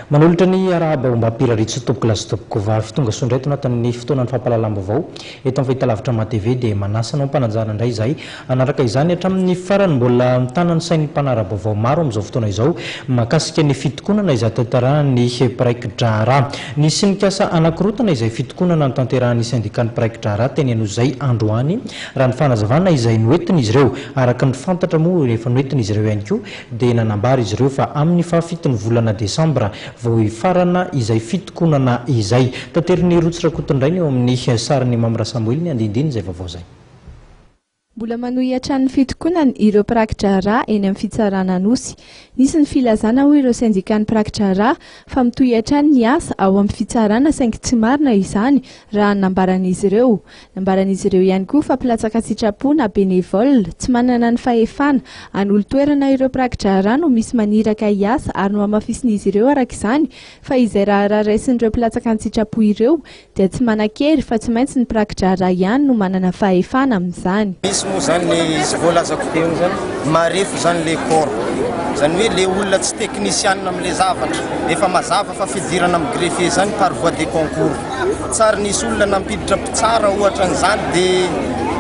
Manolotra ny arahaba mba piraritsy tompoko lasy tompoko vary fitonga sondreto anatin'ny fotoanany fampalalam-baovao eto amin'ny fahitalavitra ma-TV dia manasana mpananjana indray izay anaraka izany hatramin'ny farany mbola mitana ny sain'ny mpanara-baovao maro amin'izao fotoana izao mahakasika ny fitokonana izay tanterahany mpiraki-draharaha. Nisy nikasa hanakorontana izay fitokonana ny tanterahany sendikan'ny mpiraki-draharaha teny Anosy izay androany raha ny fanazavana izay nentin'izy ireo araka ny Fantatra moa rehefa nentin'izy ireo ihany koa dia nanambara izy ireo fa amin'ny fahafitony volana Desambra vao hifarana izay fitokonana izay. Tateriny rotsy rakotondrainy eo amin'ny sarin'ny Mamra Samuel ny andindiny izay vaovao zay. Mbola manohitra ny fitokonany ireo mpiraki-draharaha eny amin'ny fitsarana Anosy. Nisy ny filazana ho ireo sendikan'ny mpiraki-draharaha fa mitohitra ny asa ao amin'ny fitsarana saingy tsy marina izany raha nambaran'izy ireo. Nambaran'izy ireo ihany koa fa mpilatsaka sitrapona bénévole tsy manana ny fahefana hanolo toerana ireo mpiraki-draharaha no misy maniraka hiasa ary no amafisin'izy ireo araka izany fa izay raha raraisin'ireo mpilatsaka ny sitrapo ireo dia tsy manan-kery fa tsy maintsy ny mpiraki-draharaha ihany no manana fahefana amin'izany. Moa zany izy voalazako teo zany marefo zany le corps zany hoe le olona tsy teknisianina am'le zavatra efa mazava fa fidirana amin'ny greffier zany par voie de concours tsara nisy olona nampiditra mpitsara ohatra n'izany de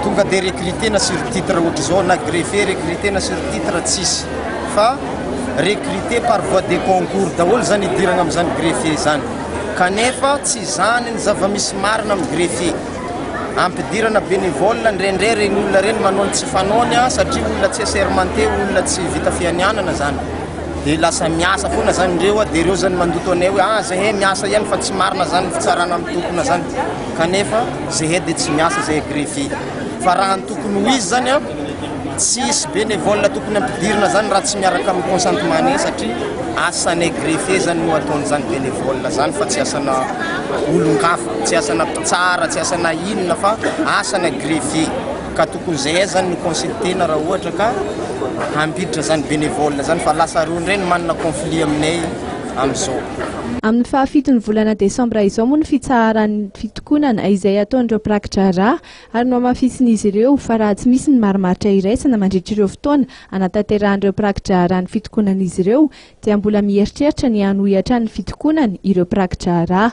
tonga de recruter-na sur titre ohatra zao na greffier recruter-na sur titre tsisy fa recruter par voie de concours daholo zany idirana amin'izany greffier zany kanefa tsy zany ny zava-misy marina amin'ny greffier ampidirana bénévole ndrendray regny olona reny manao tsy fanony satria olona tsy assermenté olona tsy vita fianianana zany de lasa miasa foana zany ndreo de ireo zany mandoto anay hoe zahay miasa ihany fa tsy marina zany fitsarana amin'ny tompona zany kanefa zahay de tsy miasa zahay greffier fa raha ny tokony ho izy zany tsisy bénévole tokony ampidirana zany raha tsy miaraka amin'ny consentement satria asanay greffier zany no ataony zany bénévole zany fa tsy asana olon-kafa tsy asana mpitsara tsy asana inona fa asana greffier ka tokony zahay zany no consultena raha ohatra ka hampiditra zany bénévole zany fa lasa roa ndray no manana conflit aminay amin'izao. Amin'ny fahafitony volana Desambra izao moa ny fitsaharan'ny fitokonana izay ataon'ireo mpiraki-draharaha ary no amafisin'izy ireo fa raha tsy misy ny marimaritra iraisana mandritra ireo fotoana anatanteran'ireo mpiraki-draharaha ny fitokonan'izy ireo dia mbola mieritreritra ny hanohitra ny fitokonany ireo mpiraki-draharaha.